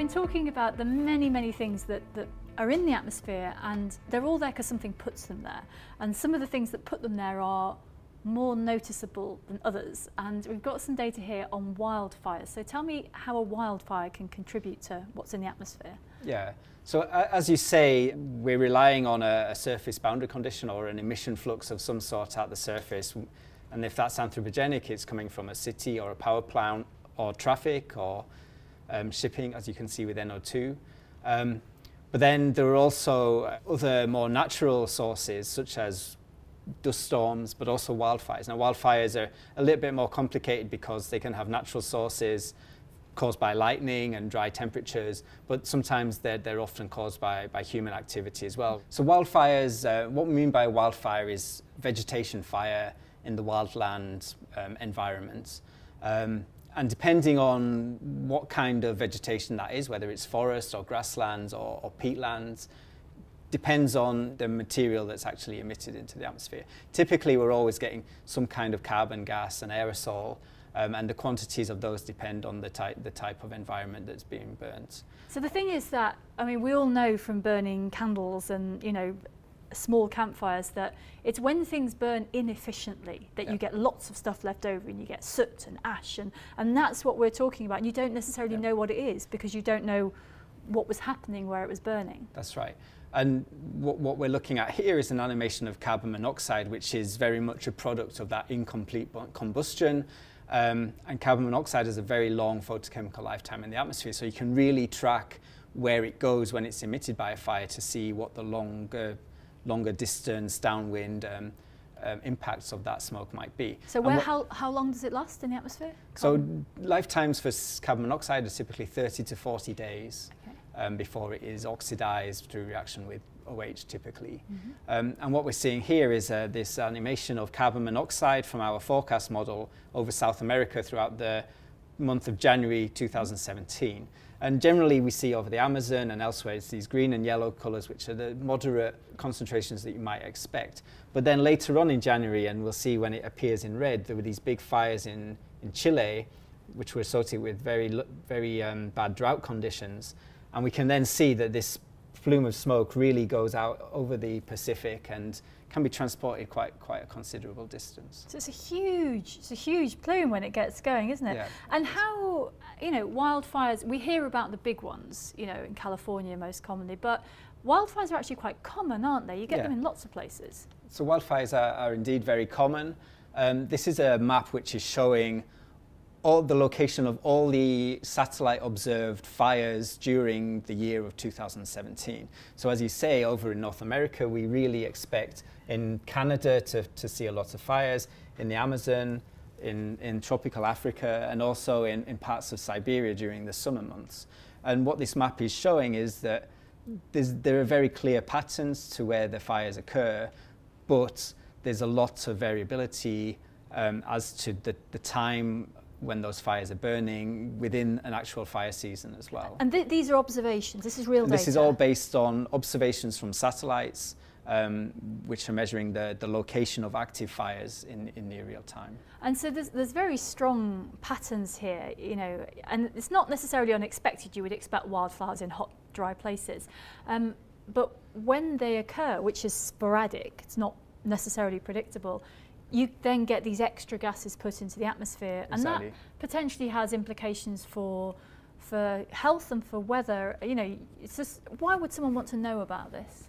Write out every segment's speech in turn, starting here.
been talking about the many things that are in the atmosphere, and they're all there because something puts them there. And some of the things that put them there are more noticeable than others. And we've got some data here on wildfires. So tell me how a wildfire can contribute to what's in the atmosphere. Yeah. So as you say, we're relying on a surface boundary condition or an emission flux of some sort at the surface. And if that's anthropogenic, it's coming from a city or a power plant or traffic or shipping, as you can see with NO2. But then there are also other more natural sources, such as dust storms, but also wildfires. Now, wildfires are a little bit more complicated because they can have natural sources caused by lightning and dry temperatures, but sometimes they're often caused by human activity as well. So wildfires, what we mean by a wildfire is vegetation fire in the wildland environment. And depending on what kind of vegetation that is, whether it's forest or grasslands or peatlands, depends on the material that's actually emitted into the atmosphere. Typically, we're always getting some kind of carbon gas and aerosol, and the quantities of those depend on the type of environment that's being burnt. So the thing is that, I mean, we all know from burning candles and, you know, small campfires that it's when things burn inefficiently that you get lots of stuff left over, and you get soot and ash, and that's what we're talking about. And you don't necessarily know what it is because you don't know what was happening where it was burning. That's right. And what we're looking at here is an animation of carbon monoxide, which is very much a product of that incomplete combustion. And carbon monoxide has a very long photochemical lifetime in the atmosphere, so you can really track where it goes when it's emitted by a fire to see what the longer distance downwind impacts of that smoke might be. So how long does it last in the atmosphere? So lifetimes for carbon monoxide are typically 30 to 40 days. Before it is oxidized through reaction with OH typically. And what we're seeing here is this animation of carbon monoxide from our forecast model over South America throughout the month of January 2017. And generally we see over the Amazon and elsewhere it's these green and yellow colors, which are the moderate concentrations that you might expect. But then later on in January, and we'll see when it appears in red, there were these big fires in Chile, which were associated with very bad drought conditions. And we can then see that this plume of smoke really goes out over the Pacific and can be transported quite a considerable distance. So it's a huge plume when it gets going, isn't it? Yeah. And how, you know, wildfires, we hear about the big ones, you know, in California most commonly, but wildfires are actually quite common, aren't they? You get them in lots of places. So wildfires are indeed very common. This is a map which is showing the location of all the satellite observed fires during the year of 2017. So as you say, over in North America, we really expect in Canada to see a lot of fires, in the Amazon, in tropical Africa, and also in parts of Siberia during the summer months. And what this map is showing is that there are very clear patterns to where the fires occur, but there's a lot of variability as to the time when those fires are burning within an actual fire season as well. And these are observations, this is real data? This is all based on observations from satellites, which are measuring the location of active fires in near real time. And so there's very strong patterns here, you know, and it's not necessarily unexpected. You would expect wildfires in hot, dry places. But when they occur, which is sporadic, it's not necessarily predictable, you then get these extra gases put into the atmosphere, and that potentially has implications for health and for weather. You know, it's just, why would someone want to know about this?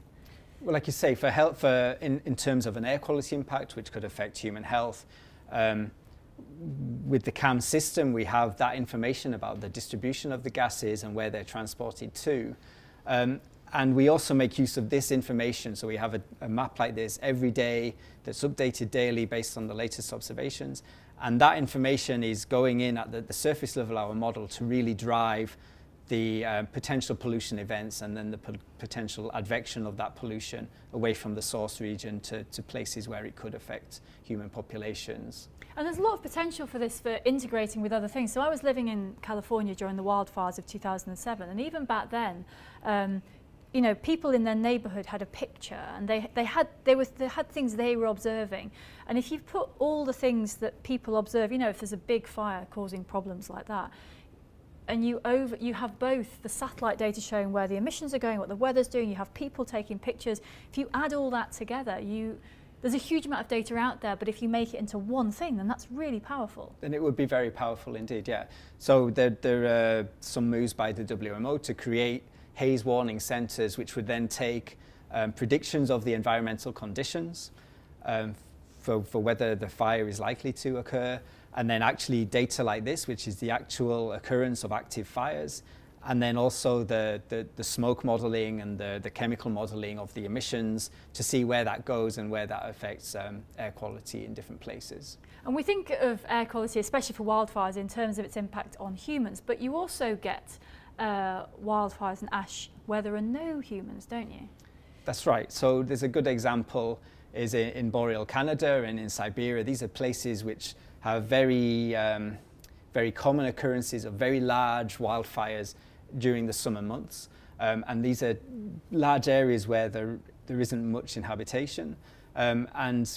Well, like you say, for health, in terms of an air quality impact, which could affect human health, with the CAM system, we have that information about the distribution of the gases and where they're transported to. And we also make use of this information, so we have a map like this every day that's updated daily based on the latest observations. And that information is going in at the surface level of our model to really drive the potential pollution events and then the potential advection of that pollution away from the source region to places where it could affect human populations. And there's a lot of potential for this, for integrating with other things. So I was living in California during the wildfires of 2007, and even back then, you know, people in their neighbourhood had a picture, and they had things they were observing. And if you put all the things that people observe, you know, if there's a big fire causing problems like that, and you have both the satellite data showing where the emissions are going, what the weather's doing, you have people taking pictures. If you add all that together, there's a huge amount of data out there, but if you make it into one thing, then that's really powerful. Then it would be very powerful indeed, yeah. So there are some moves by the WMO to create haze warning centres, which would then take predictions of the environmental conditions for whether the fire is likely to occur, and then actually data like this, which is the actual occurrence of active fires, and then also the smoke modelling and the chemical modelling of the emissions to see where that goes and where that affects air quality in different places. And we think of air quality, especially for wildfires, in terms of its impact on humans, but you also get wildfires and ash where there are no humans, don't you? That's right. So there's a good example is in boreal Canada and in Siberia. These are places which have very common occurrences of very large wildfires during the summer months. And these are large areas where there isn't much inhabitation. And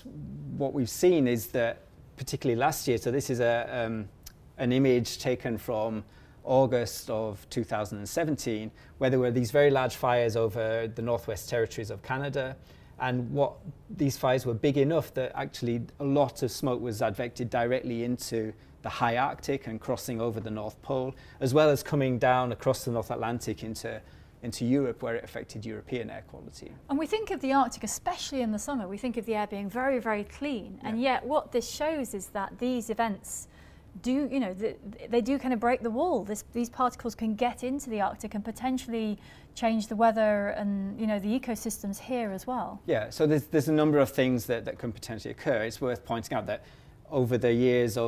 what we've seen is that, particularly last year, so this is an image taken from August of 2017, where there were these very large fires over the Northwest Territories of Canada. And these fires were big enough that actually a lot of smoke was advected directly into the high Arctic and crossing over the North Pole, as well as coming down across the North Atlantic into Europe, where it affected European air quality. And we think of the Arctic, especially in the summer, we think of the air being very, very clean. Yeah. And yet what this shows is that these events do, they do kind of break the wall. These particles can get into the Arctic and potentially change the weather and, the ecosystems here as well. Yeah, so there's a number of things that can potentially occur. It's worth pointing out that over the years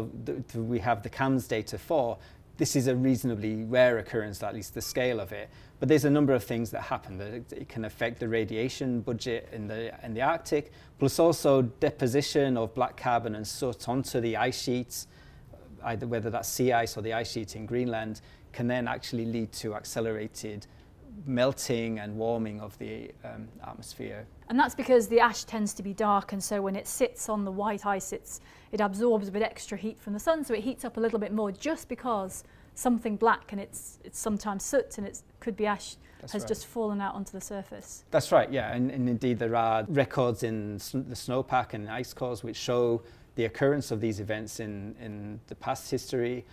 we have the CAMS data for, this is a reasonably rare occurrence, at least the scale of it. But there's a number of things that happen. That it can affect the radiation budget in the Arctic, plus also deposition of black carbon and soot onto the ice sheets, either whether that's sea ice or the ice sheet in Greenland, can then actually lead to accelerated melting and warming of the atmosphere. And that's because the ash tends to be dark, and so when it sits on the white ice, it absorbs a bit extra heat from the sun, so it heats up a little bit more just because something black, and it's sometimes soot and it could be ash, has just fallen out onto the surface. That's right, yeah, and indeed there are records in the snowpack and ice cores which show the occurrence of these events in the past history.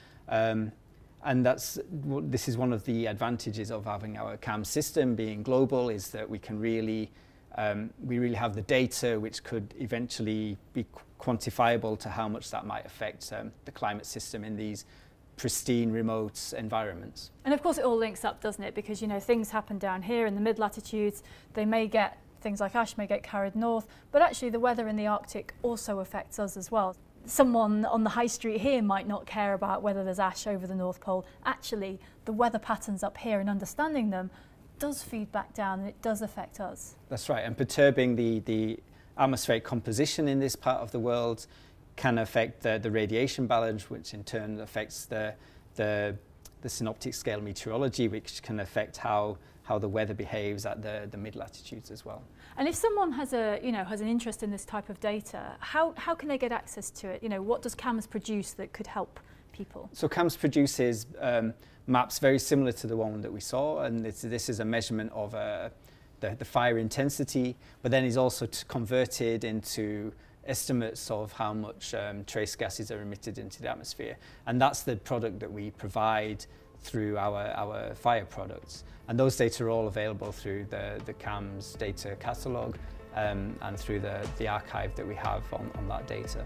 And this is one of the advantages of having our CAMS system being global, is that we can really have the data which could eventually be quantifiable to how much that might affect the climate system in these pristine remote environments. And of course it all links up, doesn't it? Because things happen down here in the mid-latitudes, things like ash may get carried north, but actually the weather in the Arctic also affects us as well. Someone on the high street here might not care about whether there's ash over the North Pole. Actually, the weather patterns up here and understanding them does feed back down, and it does affect us. That's right, and perturbing the atmospheric composition in this part of the world can affect the radiation balance, which in turn affects the synoptic scale meteorology, which can affect how the weather behaves at the mid-latitudes as well. And if someone has an interest in this type of data, how can they get access to it? What does CAMS produce that could help people? So CAMS produces maps very similar to the one that we saw, and this is a measurement of the fire intensity, but then is also converted into estimates of how much trace gases are emitted into the atmosphere. And that's the product that we provide through our fire products. And those data are all available through the CAMS data catalogue and through the archive that we have on that data.